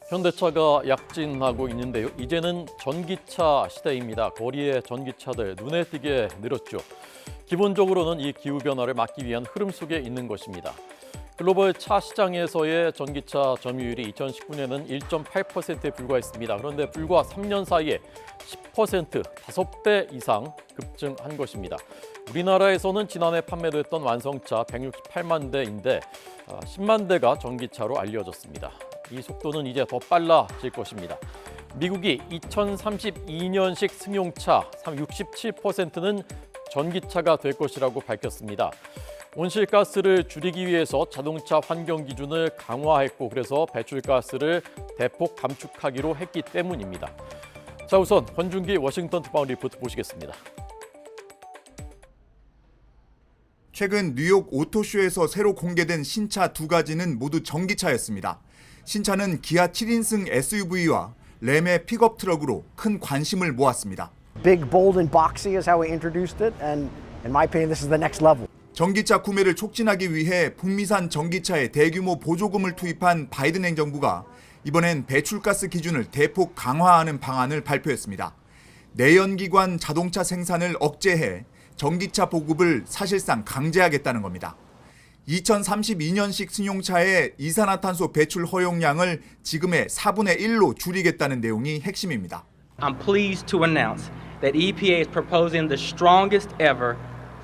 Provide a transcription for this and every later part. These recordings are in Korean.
현대차가 약진하고 있는데요. 이제는 전기차 시대입니다. 거리의 전기차들 눈에 띄게 늘었죠. 기본적으로는 이 기후변화를 막기 위한 흐름 속에 있는 것입니다. 글로벌 차 시장에서의 전기차 점유율이 2019년에는 1.8%에 불과했습니다. 그런데 불과 3년 사이에 10%, 5배 이상 급증한 것입니다. 우리나라에서는 지난해 판매됐던 완성차 168만 대인데 10만 대가 전기차로 알려졌습니다. 이 속도는 이제 더 빨라질 것입니다. 미국이 2032년식 승용차 67%는 전기차가 될 것이라고 밝혔습니다. 온실가스를 줄이기 위해서 자동차 환경 기준을 강화했고 그래서 배출가스를 대폭 감축하기로 했기 때문입니다. 자, 우선 권준기 워싱턴 특파원 리포트 보시겠습니다. 최근 뉴욕 오토쇼에서 새로 공개된 신차 두 가지는 모두 전기차였습니다. 신차는 기아 7인승 SUV와 램의 픽업 트럭으로 큰 관심을 모았습니다. Big, bold, and boxy is how we introduced it, and in my opinion, this is the next level. 전기차 구매를 촉진하기 위해 북미산 전기차에 대규모 보조금을 투입한 바이든 행정부가 이번엔 배출가스 기준을 대폭 강화하는 방안을 발표했습니다. 내연기관 자동차 생산을 억제해 전기차 보급을 사실상 강제하겠다는 겁니다. 2032년식 승용차의 이산화탄소 배출 허용량을 지금의 4분의 1로 줄이겠다는 내용이 핵심입니다. I'm pleased to announce that EPA is proposing the strongest ever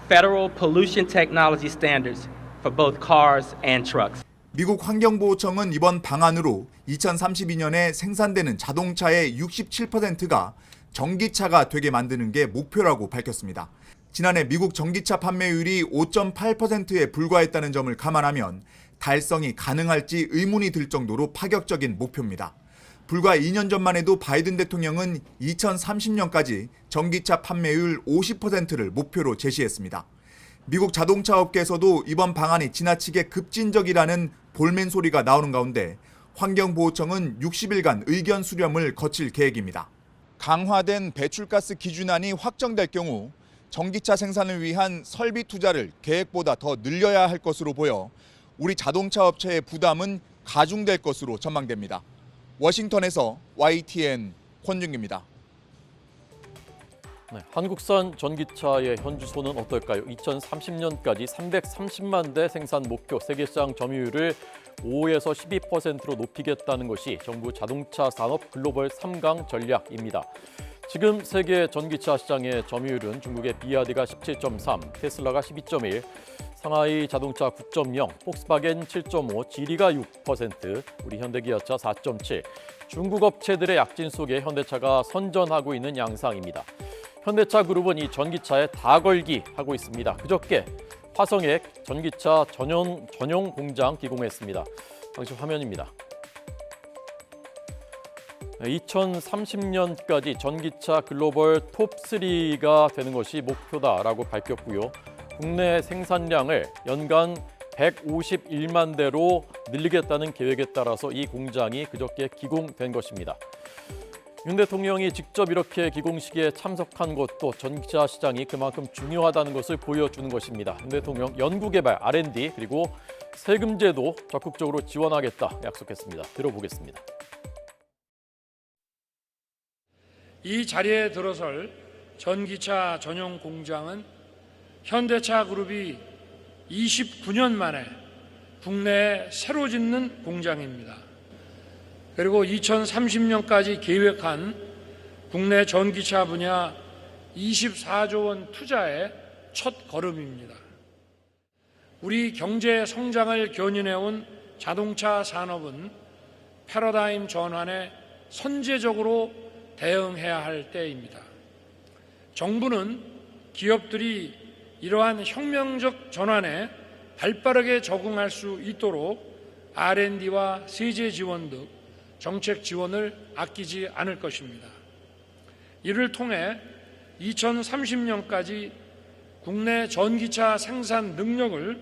federal pollution technology standards for both cars and trucks. 미국 환경보호청은 이번 방안으로 2032년에 생산되는 자동차의 67%가 전기차가 되게 만드는 게 목표라고 밝혔습니다. 지난해 미국 전기차 판매율이 5.8%에 불과했다는 점을 감안하면 달성이 가능할지 의문이 들 정도로 파격적인 목표입니다. 불과 2년 전만 해도 바이든 대통령은 2030년까지 전기차 판매율 50%를 목표로 제시했습니다. 미국 자동차 업계에서도 이번 방안이 지나치게 급진적이라는 볼멘 소리가 나오는 가운데 환경보호청은 60일간 의견 수렴을 거칠 계획입니다. 강화된 배출가스 기준안이 확정될 경우 전기차 생산을 위한 설비 투자를 계획보다 더 늘려야 할 것으로 보여 우리 자동차 업체의 부담은 가중될 것으로 전망됩니다. 워싱턴에서 YTN 권준기입니다. 네, 한국산 전기차의 현주소는 어떨까요? 2030년까지 330만 대 생산 목표, 세계시장 점유율을 5에서 12%로 높이겠다는 것이 정부 자동차 산업 글로벌 3강 전략입니다. 지금 세계 전기차 시장의 점유율은 중국의 비아디가 17.3, 테슬라가 12.1, 상하이 자동차 9.0, 폭스바겐 7.5, 지리가 6%, 우리 현대기아차 4.7. 중국 업체들의 약진 속에 현대차가 선전하고 있는 양상입니다. 현대차 그룹은 이 전기차에 다 걸기 하고 있습니다. 그저께 화성에 전기차 전용 공장 기공했습니다. 당시 화면입니다. 2030년까지 전기차 글로벌 톱3가 되는 것이 목표다라고 밝혔고요. 국내 생산량을 연간 151만 대로 늘리겠다는 계획에 따라서 이 공장이 그저께 기공된 것입니다. 윤 대통령이 직접 이렇게 기공식에 참석한 것도 전기차 시장이 그만큼 중요하다는 것을 보여주는 것입니다. 윤 대통령 연구개발, R&D 그리고 세금제도 적극적으로 지원하겠다 약속했습니다. 들어보겠습니다. 이 자리에 들어설 전기차 전용 공장은 현대차 그룹이 29년 만에 국내에 새로 짓는 공장입니다. 그리고 2030년까지 계획한 국내 전기차 분야 24조 원 투자의 첫 걸음입니다. 우리 경제 성장을 견인해온 자동차 산업은 패러다임 전환에 선제적으로 대응해야 할 때입니다. 정부는 기업들이 이러한 혁명적 전환에 발빠르게 적응할 수 있도록 R&D와 세제 지원 등 정책 지원을 아끼지 않을 것입니다. 이를 통해 2030년까지 국내 전기차 생산 능력을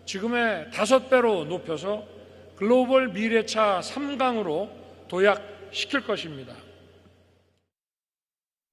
지금의 5배로 높여서 글로벌 미래차 3강으로 도약시킬 것입니다.